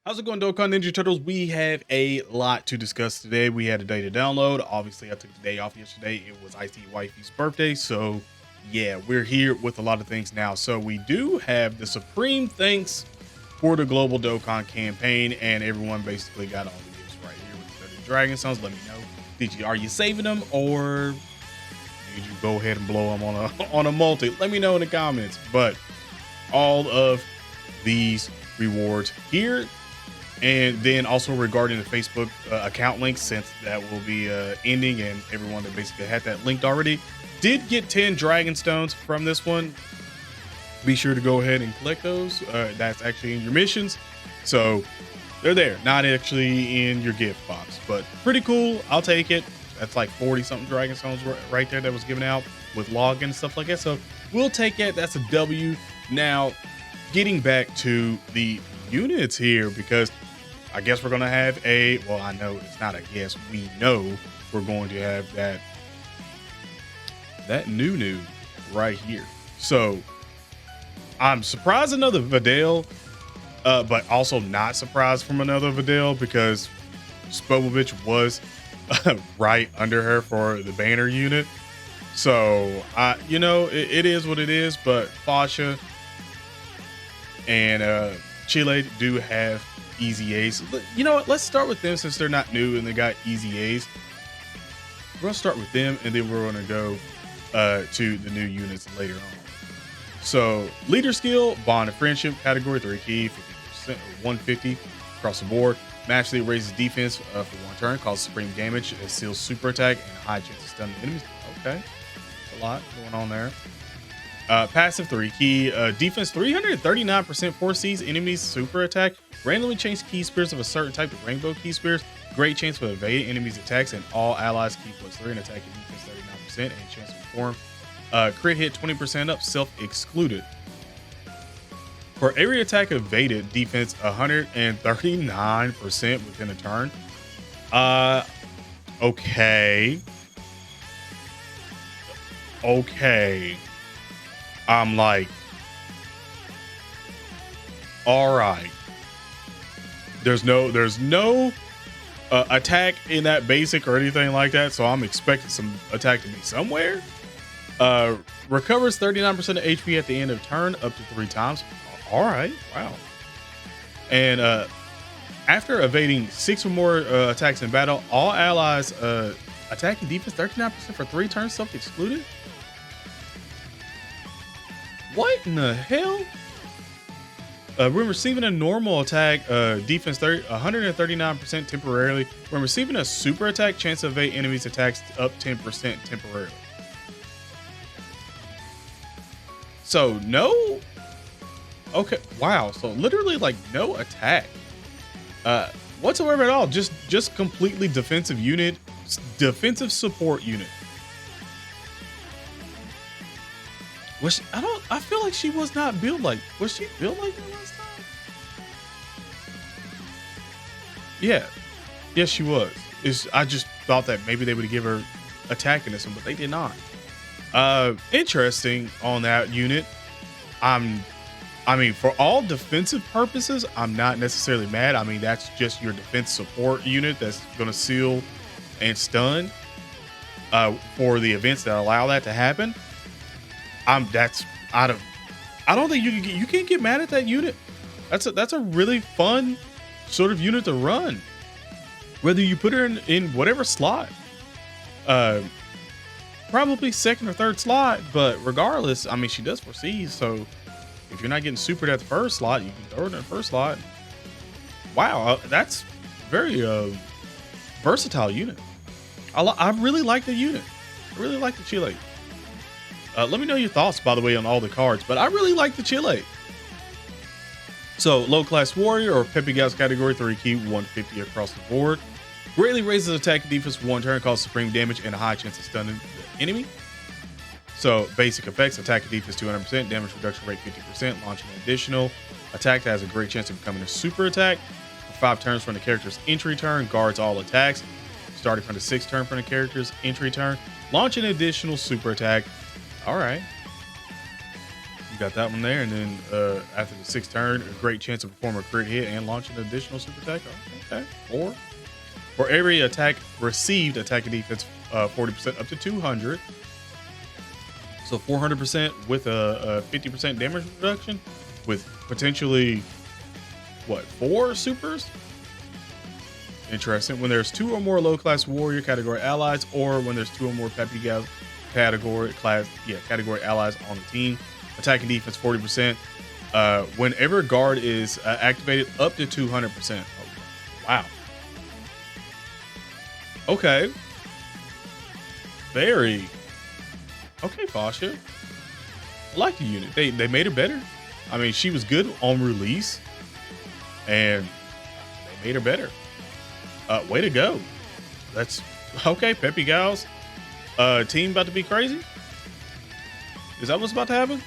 How's it going, Dokkan Ninja Turtles? We have a lot to discuss today. We had a day to download. Obviously, I took the day off yesterday. It was IT Wifey's birthday. So, yeah, we're here with a lot of things now. So, we do have the supreme thanks for the global Dokkan campaign, and everyone basically got all the gifts right here with the 30 Dragon Stones. Let me know. Are you saving them, or did you go ahead and blow them on a multi? Let me know in the comments. But all of these rewards here. And then also regarding the Facebook account link, since that will be ending, and everyone that basically had that linked already did get 10 Dragon Stones from this one. Be sure to go ahead and collect those. That's actually in your missions. So they're there, not actually in your gift box, but pretty cool. I'll take it. That's like 40 something Dragon Stones right there that was given out with login and stuff like that. So we'll take it. That's a W. Now, getting back to the units here, because I guess we're gonna have well, I know it's not a guess, we know we're going to have that new right here. So I'm surprised another Videl, but also not surprised from another Videl, because Spobovich was right under her for the banner unit. So it is what it is. But Fasha and Cheelai do have EZAs. You know what? Let's start with them since they're not new and they got EZAs. We're gonna start with them, and then we're gonna go to the new units later on. So leader skill, bond of friendship, category 3 key, 50% or 150 across the board. Naturally raises defense for one turn, causes supreme damage, seals super attack, and a high chance of stunning enemies. Okay, a lot going on there. Passive 3 key, defense 339% foresees enemies super attack, randomly change key spears of a certain type of rainbow key spears, great chance for evading enemies attacks, and all allies key +3 and attack and defense 39% and chance to perform. Crit hit 20% up, self excluded. For area attack evaded, defense 139% within a turn. Okay. I'm like, all right. There's no attack in that basic or anything like that, so I'm expecting some attack to be somewhere. Recovers 39% of HP at the end of turn, up to 3 times. All right, wow. And after evading 6 or more attacks in battle, all allies attack and defense 39% for 3 turns, self excluded. What in the hell? When receiving a normal attack, defense 139% temporarily. When receiving a super attack, chance to evade enemies attacks up 10% temporarily. So no. Okay, wow. So literally like no attack whatsoever at all. Just completely defensive unit, defensive support unit. I feel like she was not built like, was she built like that last time? Yeah. Yes, she was. I just thought that maybe they would give her attack in this one, but they did not. Interesting on that unit. I mean, for all defensive purposes, I'm not necessarily mad. I mean, that's just your defense support unit that's going to seal and stun for the events that allow that to happen. I don't think you can't get mad at that unit. That's a really fun sort of unit to run, whether you put her in whatever slot, probably second or third slot, but regardless, I mean, she does foresee. So if you're not getting supered at the first slot, you can throw it in the first slot. Wow, that's very versatile unit. I really like the unit. I really like the Cheelai. Let me know your thoughts, by the way, on all the cards, but I really like the Cheelai. So low class warrior or Peppy Gals category 3 key, 150 across the board. Greatly raises attack and defense for 1 turn, causes supreme damage and a high chance of stunning the enemy. So basic effects: attack and defense 200%, damage reduction rate 50%, launching an additional attack that has a great chance of becoming a super attack. For 5 turns from the character's entry turn, guards all attacks. Starting from the 6th turn from the character's entry turn, launch an additional super attack. All right. You got that one there, and then after the 6th turn, a great chance to perform a crit hit and launch an additional super attack. Oh, okay. Or for every attack received, attack and defense 40% up to 200. So 400% with a 50% damage reduction, with potentially what, 4 supers? Interesting. When there's 2 or more low-class warrior category allies, or when there's 2 or more Peppy Gals category allies on the team, attack and defense 40%. Whenever guard is activated, up to 200%. Oh, wow. Okay. Very. Okay, Fasha. I like the unit. They made her better. I mean, she was good on release, and they made her better. Way to go. That's okay. Peppy Gals. Team about to be crazy. Is that what's about to happen?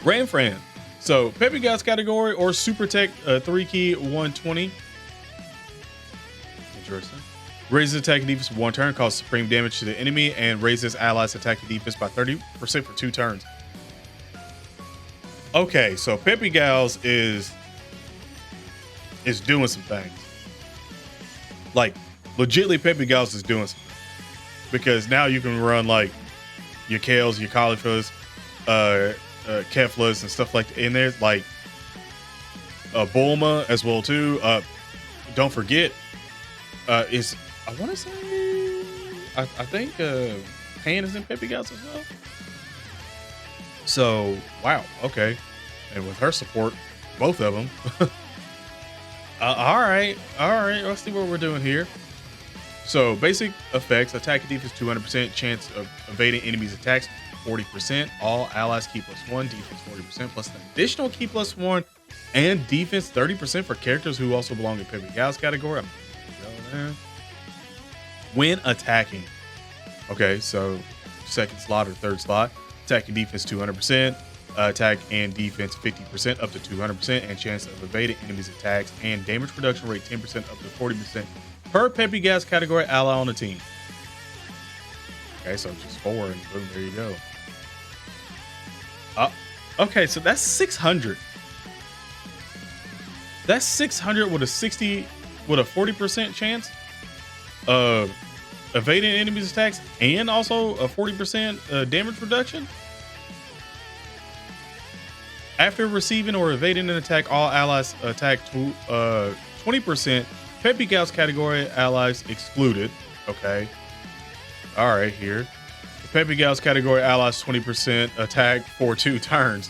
Ranfan. So Peppy Gals category or Super Tech 3 key 120. Interesting. Raises attack and defense for 1 turn, causes supreme damage to the enemy, and raises allies attack and defense by 30% for 2 turns. Okay, so Peppy Gals is doing some things. Like, legitly, Peppy Gals is doing something. Because now you can run like your Kales, your Cauliflowers, Keflas, and stuff like that in there, like Bulma as well too. Don't forget, is I want to say I think Pan is in Peppy Gals as well. So wow, okay, and with her support, both of them. All right, let's see what we're doing here. So basic effects: attack and defense 200%, chance of evading enemies' attacks 40%. All allies key +1, defense 40%, plus an additional key +1, and defense 30% for characters who also belong to Peppy Gals category. When attacking, okay, so 2nd slot or 3rd slot, attack and defense 200%, attack and defense 50% up to 200%, and chance of evading enemies' attacks and damage reduction rate 10% up to 40%. Per Peppy Gals category ally on the team. Okay, so just 4, and boom, there you go. Okay, so that's 600. That's 600 with a 40% chance of evading enemies' attacks and also a 40% damage reduction. After receiving or evading an attack, all allies attack 20%. Peppy Gals category allies excluded. Okay. All right, here. The Peppy Gals category allies 20% attack for 2 turns.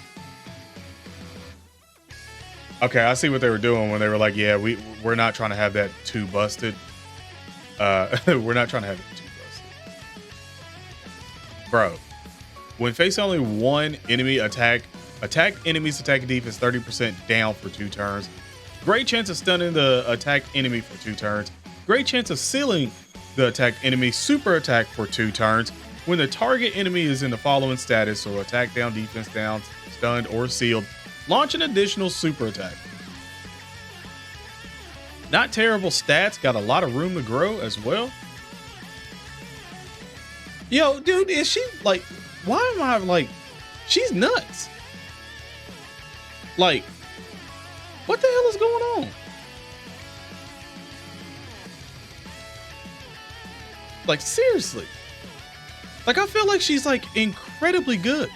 Okay, I see what they were doing when they were like, yeah, we're not trying to have that too busted. We're not trying to have it too busted. Bro, when facing only 1 enemy attack enemies attack and defense 30% down for 2 turns. Great chance of stunning the attack enemy for 2 turns. Great chance of sealing the attack enemy super attack for 2 turns. When the target enemy is in the following status, so attack down, defense down, stunned, or sealed, launch an additional super attack. Not terrible stats, got a lot of room to grow as well. Yo, dude, is she like, why am I like, she's nuts. Like, what the hell is going on? Like, seriously. Like, I feel like she's like incredibly good.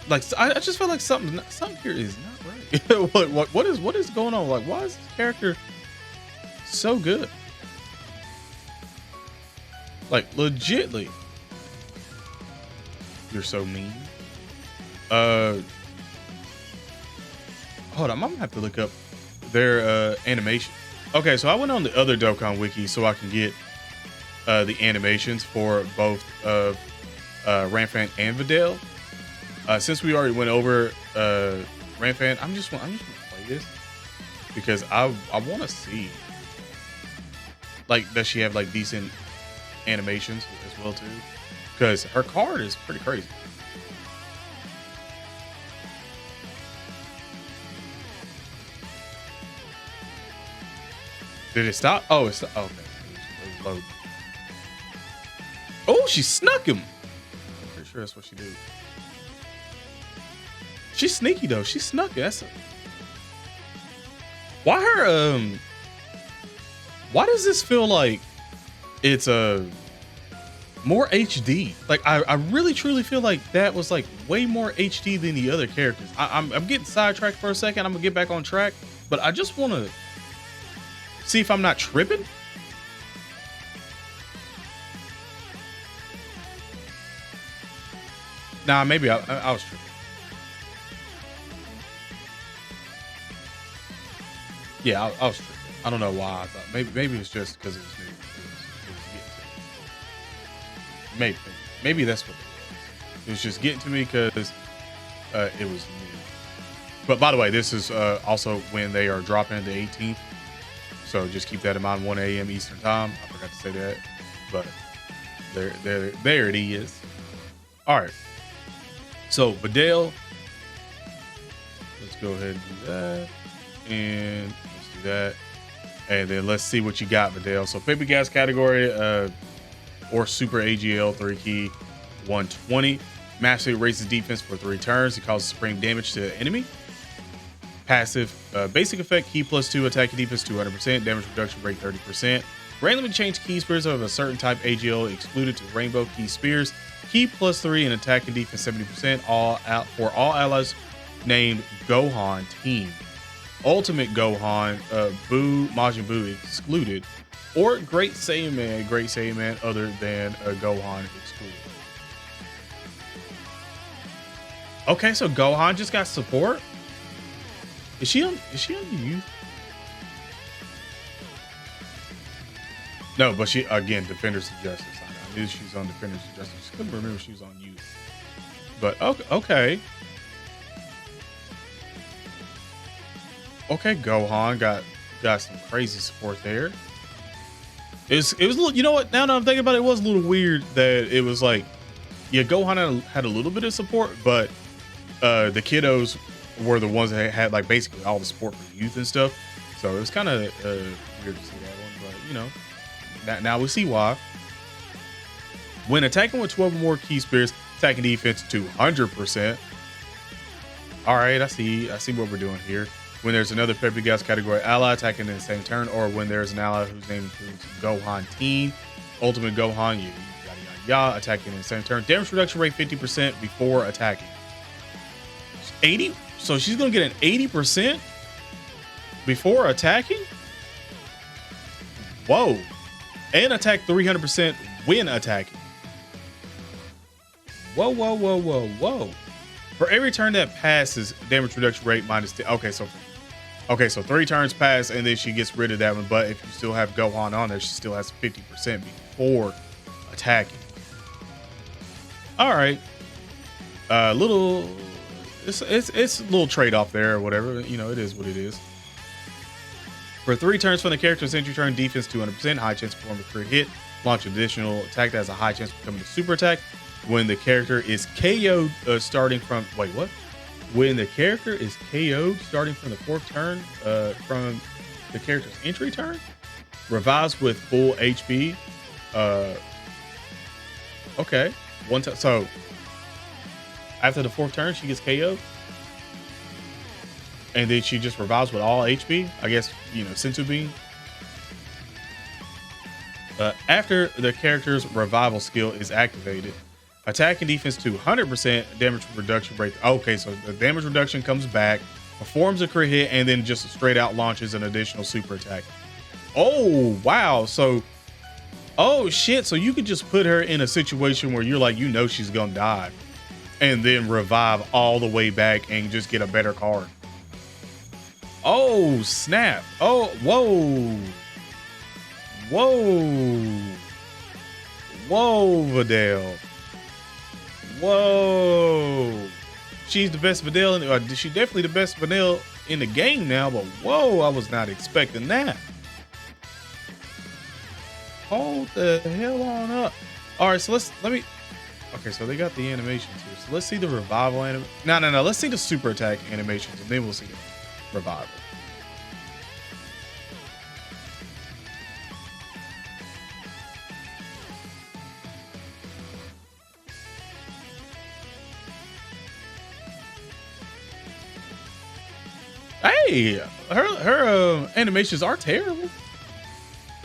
Like, I just feel like something here is not right. what is going on? Like, why is this character so good? Like, legitly. You're so mean. Hold on, I'm gonna have to look up their animation. Okay, so I went on the other Dokkan wiki so I can get the animations for both of Ranfan and Videl. Since we already went over Ranfan, I'm just gonna play this because I want to see like, does she have like decent animations as well too? Because her card is pretty crazy. Did it stop? Oh, it's okay. Load. Oh, she snuck him. I'm pretty sure that's what she did. She's sneaky though. She snuck it. That's why her why does this feel like it's a more HD? Like I really truly feel like that was like way more HD than the other characters. I'm getting sidetracked for a second. I'm gonna get back on track, but I just want to see if I'm not tripping. Nah, maybe I was tripping. Yeah, I was tripping. I don't know why I thought maybe it's just because it was new. Maybe that's what it was. It was just getting to me because it was new. But by the way, this is also when they are dropping the 18th. So just keep that in mind, 1 a.m. Eastern time. I forgot to say that, but there it is. All right. So Videl, let's go ahead and do that, and let's do that, and then let's see what you got, Videl. So paper gas category, or super AGL 3 key, 120. Mastery raises defense for 3 turns. It causes supreme damage to the enemy. Passive, basic effect, key +2, attack and defense 200%, damage reduction rate 30%. Randomly change key spears of a certain type AGL excluded to rainbow key spears. Key +3 and attack and defense 70% all out for all allies named Gohan team. Ultimate Gohan, Boo, Majin Buu excluded, or Great Saiyaman other than Gohan excluded. Okay, so Gohan just got support. Is she on the youth? No, but she again Defenders of Justice. I knew she's on Defenders of Justice. I couldn't remember she was on youth. But okay. Okay, Gohan got some crazy support there. It was a little, you know what? Now that I'm thinking about it, it was a little weird that it was like, yeah, Gohan had a little bit of support, but the kiddos were the ones that had like basically all the support for youth and stuff. So it was kind of weird to see that one, but you know, now we see why. When attacking with 12 or more key spears, attacking defense 200%. All right, I see what we're doing here. When there's another Pepe Gas category ally attacking in the same turn, or when there's an ally whose name includes Gohan Teen, Ultimate Gohan, yada yada yada, attacking in the same turn, damage reduction rate 50% before attacking. 80. So she's gonna get an 80% before attacking. Whoa, and attack 300% when attacking. Whoa. For every turn that passes, damage reduction rate -10. Okay, so 3 turns pass and then she gets rid of that one. But if you still have Gohan on there, she still has 50% before attacking. All right, it's a little trade-off there or whatever. You know, it is what it is. For 3 turns from the character's entry turn, defense 200%, high chance to perform a crit hit, launch additional attack that has a high chance of becoming a super attack. When the character is KO'd starting from when the character is KO'd starting from the 4th turn from the character's entry turn, revives with full HP. Okay, one time. So after the 4th turn, she gets KO'd, and then she just revives with all HP. I guess, you know, Senzu Bean. After the character's revival skill is activated, attack and defense 200%, damage reduction rate. Okay, so the damage reduction comes back, performs a crit hit, and then just straight out launches an additional super attack. Oh, wow. So, oh shit. So you could just put her in a situation where you're like, you know, she's gonna die, and then revive all the way back and just get a better card. Oh, snap. Oh, whoa. Whoa, Videl. Whoa, she's the best Videl. She's definitely the best Videl in the game now. But whoa, I was not expecting that. Hold the hell on up. All right, so let me. Okay, so they got the animations here. So let's see the revival anim. No. Let's see the super attack animations, and then we'll see the revival. Hey, her animations are terrible.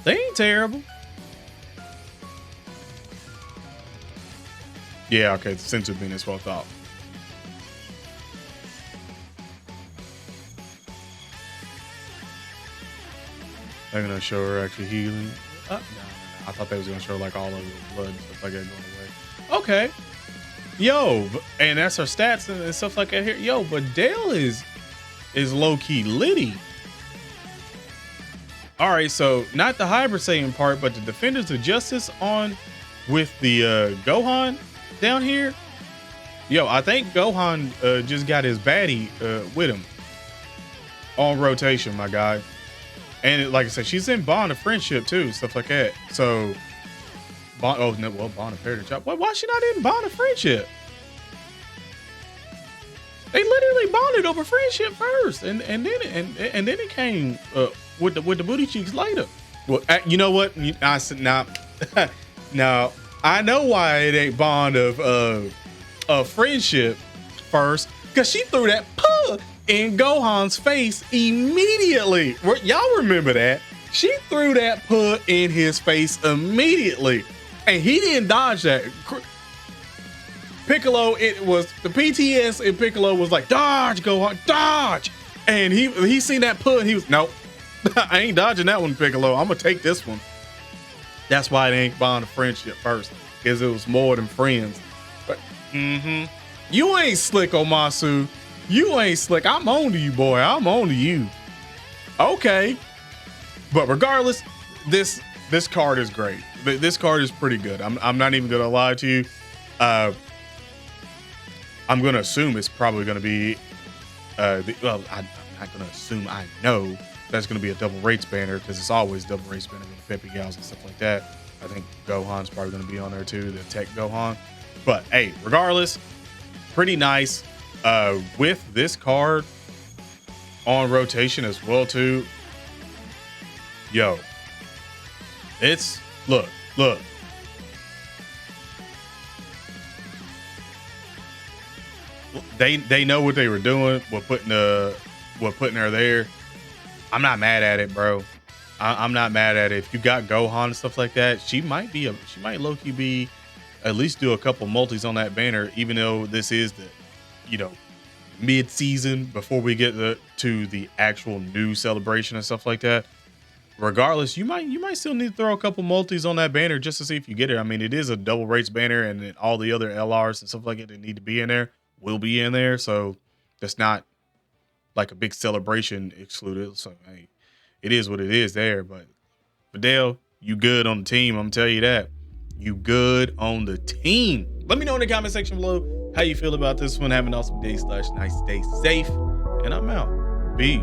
They ain't terrible. Yeah, okay, the sense of being is well thought. They're gonna show her actually healing. No. I thought they was gonna show like all of the blood and stuff like that going away. Okay. Yo, and that's her stats and stuff like that here. Yo, but Dale is low-key litty. All right, so not the Hybrid Saiyan part, but the Defenders of Justice on with the Gohan down here. Yo, I think Gohan just got his baddie with him on rotation, my guy. And like I said, she's in Bond of Friendship too, stuff like that. So, Bond of Heritage. Why is she not in Bond of Friendship? They literally bonded over friendship first, and then it came with the booty cheeks later. Well, you know what? I said now. Now I know why it ain't Bond of Friendship first, because she threw that puh in Gohan's face immediately. Y'all remember that? She threw that puh in his face immediately, and he didn't dodge that. Piccolo, it was the PTS, and Piccolo was like, dodge, Gohan, dodge. And he seen that puh, and he was, nope, I ain't dodging that one, Piccolo. I'm gonna take this one. That's why it ain't Bond of Friendship first, because it was more than friends. But you ain't slick, Omasu. You ain't slick. I'm on to you, boy. I'm on to you. Okay. But regardless, this card is great. This card is pretty good. I'm not even gonna lie to you. I'm gonna assume it's probably gonna be I'm not gonna assume, I know that's gonna be a double rates banner, because it's always double rates banner with Peppy Gals and stuff like that. I think Gohan's probably gonna be on there too, the Tech Gohan. But hey, regardless, pretty nice. With this card on rotation as well too. Yo, it's look. They know what they were doing. What putting her there. I'm not mad at it, bro. I'm not mad at it. If you got Gohan and stuff like that, she might low-key be at least do a couple multis on that banner, even though this is the mid-season before we get to the actual new celebration and stuff like that. Regardless, you might still need to throw a couple multis on that banner just to see if you get it. I mean, it is a double rates banner, and then all the other LRs and stuff like it that need to be in there will be in there. So that's not like a big celebration excluded. So hey, it is what it is there. But Videl, you good on the team. I'm gonna tell you that. You good on the team. Let me know in the comment section below how you feel about this one. Have an awesome day / nice day. Safe. And I'm out. Peace.